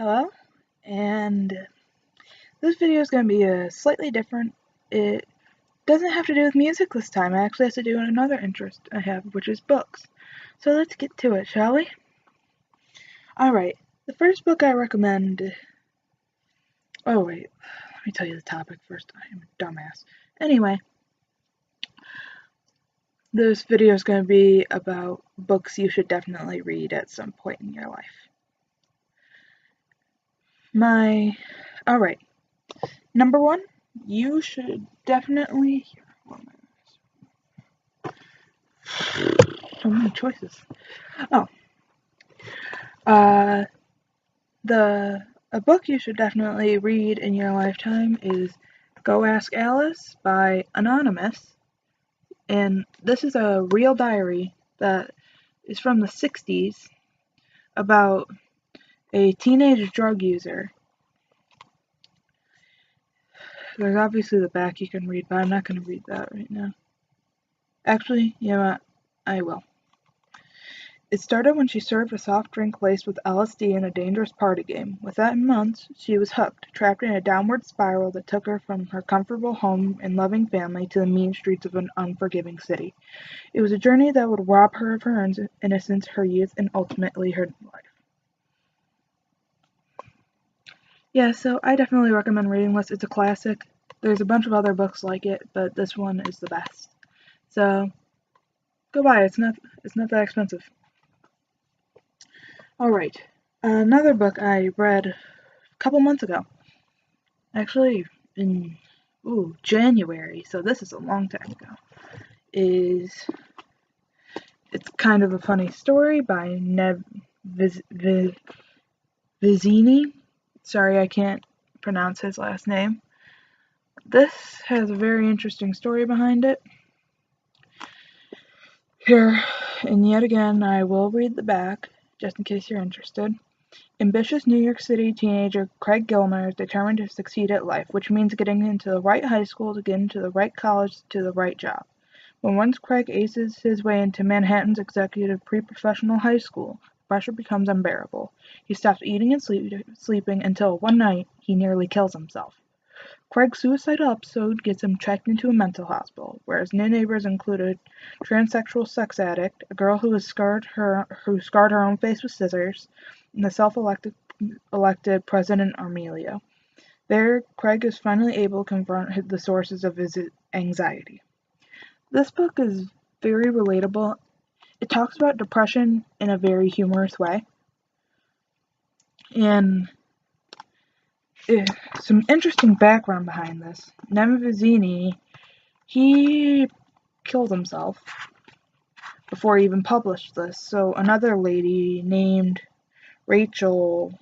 Hello, and this video is going to be slightly different. It doesn't have to do with music this time. It actually has to do with another interest I have, which is books. So let's get to it, shall we? Alright, the first book I recommend... Oh wait, let me tell you the topic first. I am a dumbass. Anyway, this video is going to be about books you should definitely read at some point in your life. Alright. Number one, you should definitely... So many choices. A book you should definitely read in your lifetime is Go Ask Alice by Anonymous. And this is a real diary that is from the 60s about a teenage drug user. There's obviously the back you can read, but I'm not going to read that right now. Actually, you know what? I will. It started when she served a soft drink laced with LSD in a dangerous party game. Within months, she was hooked, trapped in a downward spiral that took her from her comfortable home and loving family to the mean streets of an unforgiving city. It was a journey that would rob her of her innocence, her youth, and ultimately her life. Yeah, so I definitely recommend reading this. It's a classic. There's a bunch of other books like it, but this one is the best. So, go buy it. It's not that expensive. Alright, another book I read a couple months ago. Actually, in January, so this is a long time ago. It's kind of a funny story by Neb Vizzini. Sorry, I can't pronounce his last name. This has a very interesting story behind it. Here, and yet again, I will read the back, just in case you're interested. Ambitious New York City teenager Craig Gilmer is determined to succeed at life, which means getting into the right high school to get into the right college to the right job. When once Craig aces his way into Manhattan's executive pre-professional high school, the pressure becomes unbearable. He stops eating and sleeping until one night he nearly kills himself. Craig's suicidal episode gets him checked into a mental hospital, where his new neighbors include a transsexual sex addict, a girl who scarred her own face with scissors, and the self-elected President Armelio. There, Craig is finally able to confront the sources of his anxiety. This book is very relatable. It talks about depression in a very humorous way. And some interesting background behind this. Neb Vizzini, he killed himself before he even published this. So another lady named Rachel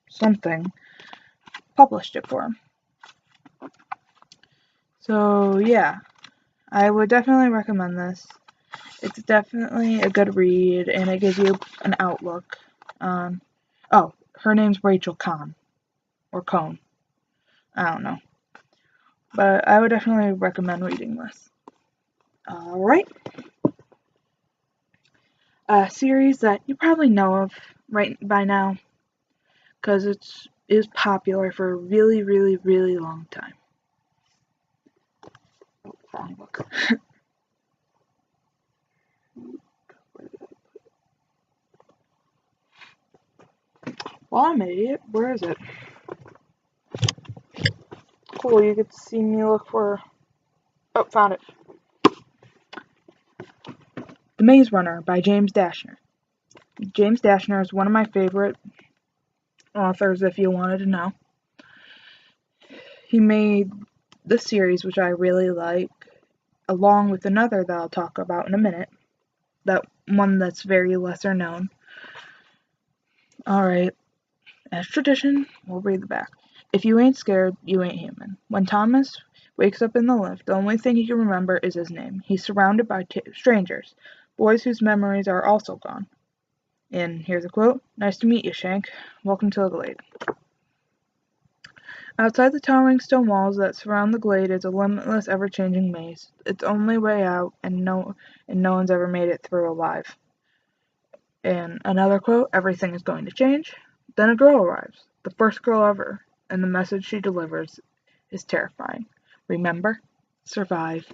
something published it for him. So yeah, I would definitely recommend this. It's definitely a good read, and it gives you an outlook on... Oh, her name's Rachel Kahn. Or Cone. I don't know. But I would definitely recommend reading this. Alright. A series that you probably know of right by now, because it is popular for a really, really, really long time. Oh, wrong book. Well, I'm an idiot. Where is it? Cool, you get to see me look for... Oh, found it. The Maze Runner by James Dashner. James Dashner is one of my favorite authors, if you wanted to know. He made this series, which I really like, along with another that I'll talk about in a minute. That one that's very lesser known. Alright, as tradition, we'll read the back. If you ain't scared, you ain't human. When Thomas wakes up in the lift, the only thing he can remember is his name. He's surrounded by strangers, boys whose memories are also gone. And here's a quote. Nice to meet you, Shank. Welcome to the Glade. Outside the towering stone walls that surround the glade is a limitless, ever-changing maze. Its only way out, and no one's ever made it through alive. And another quote, everything is going to change. Then a girl arrives, the first girl ever, and the message she delivers is terrifying. Remember, survive,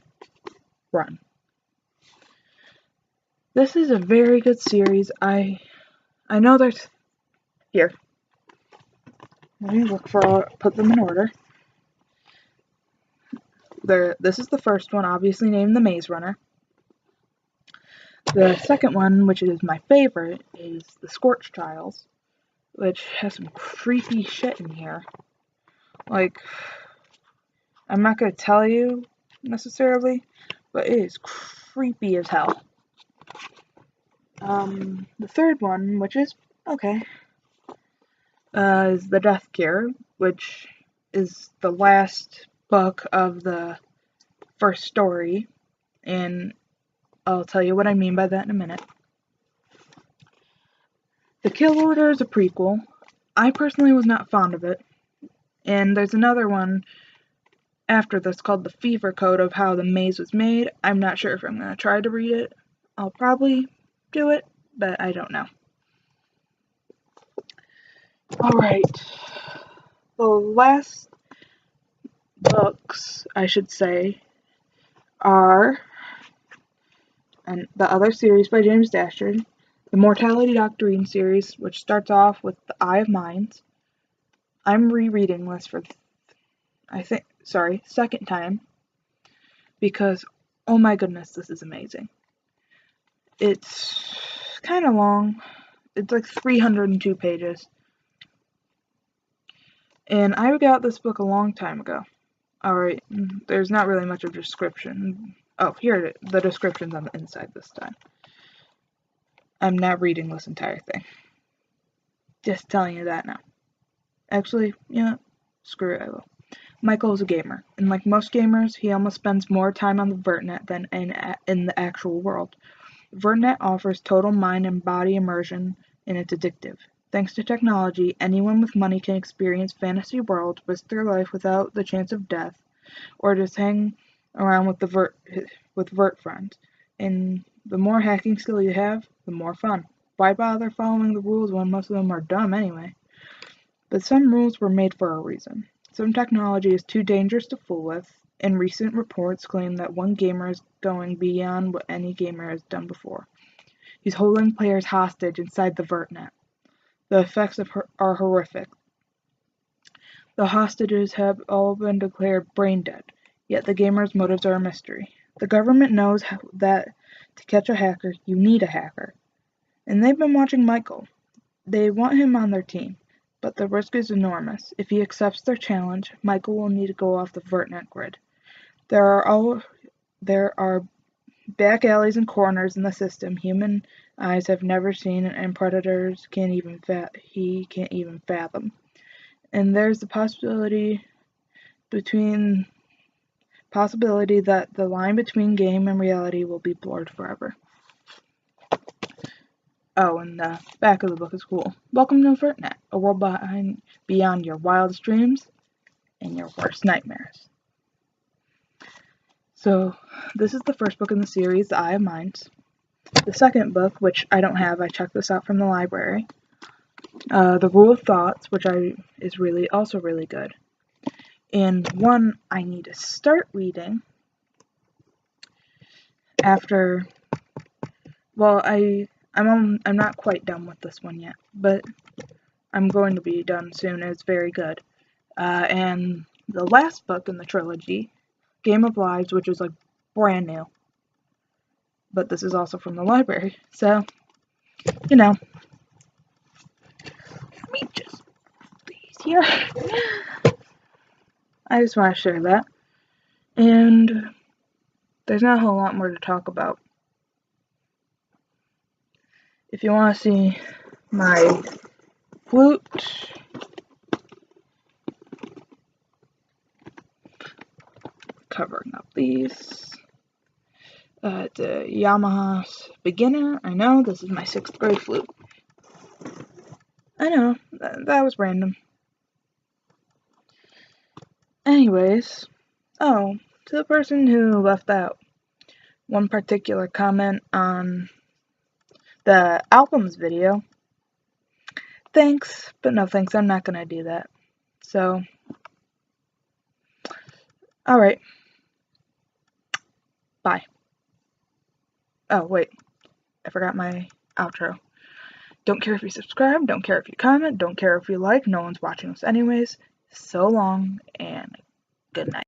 run. This is a very good series. I know there's... Here. Let me put them in order. This is the first one, obviously named The Maze Runner. The second one, which is my favorite, is The Scorch Trials, which has some creepy shit in here. Like, I'm not going to tell you necessarily, but it is creepy as hell. The third one, which is okay, is The Death Cure, which is the last book of the first story, and I'll tell you what I mean by that in a minute. The Kill Order is a prequel. I personally was not fond of it, and there's another one after this called The Fever Code of How the Maze was Made. I'm not sure if I'm going to try to read it. I'll probably do it, but I don't know. Alright. The last books, I should say, are the other series by James Dashard, the Mortality Doctrine series, which starts off with The Eye of Minds. I'm rereading this for, second time, because, oh my goodness, this is amazing. It's kind of long. It's like 302 pages. And I got this book a long time ago. Alright, there's not really much of a description. Oh, here, the description's on the inside this time. I'm not reading this entire thing. Just telling you that now. Actually, screw it, I will. Michael is a gamer, and like most gamers, he almost spends more time on the Vertnet than in the actual world. Vertnet offers total mind and body immersion, and it's addictive. Thanks to technology, anyone with money can experience fantasy worlds, risk their life without the chance of death, or just hang around with Vert friends. And the more hacking skill you have, the more fun. Why bother following the rules when most of them are dumb anyway? But some rules were made for a reason. Some technology is too dangerous to fool with, and recent reports claim that one gamer is going beyond what any gamer has done before. He's holding players hostage inside the Vertnet. The effects are horrific. The hostages have all been declared brain dead, yet the gamer's motives are a mystery. The government knows that to catch a hacker, you need a hacker. And they've been watching Michael. They want him on their team, but the risk is enormous. If he accepts their challenge, Michael will need to go off the Vertnet grid. There are back alleys and corners in the system human eyes have never seen, and predators he can't even fathom. And there's the possibility that the line between game and reality will be blurred forever. Oh, and the back of the book is cool. Welcome to Vertnet, a world beyond your wildest dreams and your worst nightmares. So, this is the first book in the series, The Eye of Minds. The second book, which I don't have, I checked this out from the library. The Rule of Thoughts, which is also really good. And one I need to start reading after. Well, I'm not quite done with this one yet, but I'm going to be done soon. It's very good. And the last book in the trilogy, Game of Lives, which is like brand new. But this is also from the library, so let me just put these here. I just want to share that. And there's not a whole lot more to talk about. If you want to see my flute, covering up these. It's a Yamaha Beginner. I know, this is my 6th grade flute. I know, that was random. Anyways, to the person who left out one particular comment on the albums video, thanks, but no thanks. I'm not gonna do that. So, alright. Bye. Oh, wait. I forgot my outro. Don't care if you subscribe, don't care if you comment, don't care if you like, no one's watching us anyways. So long, and good night.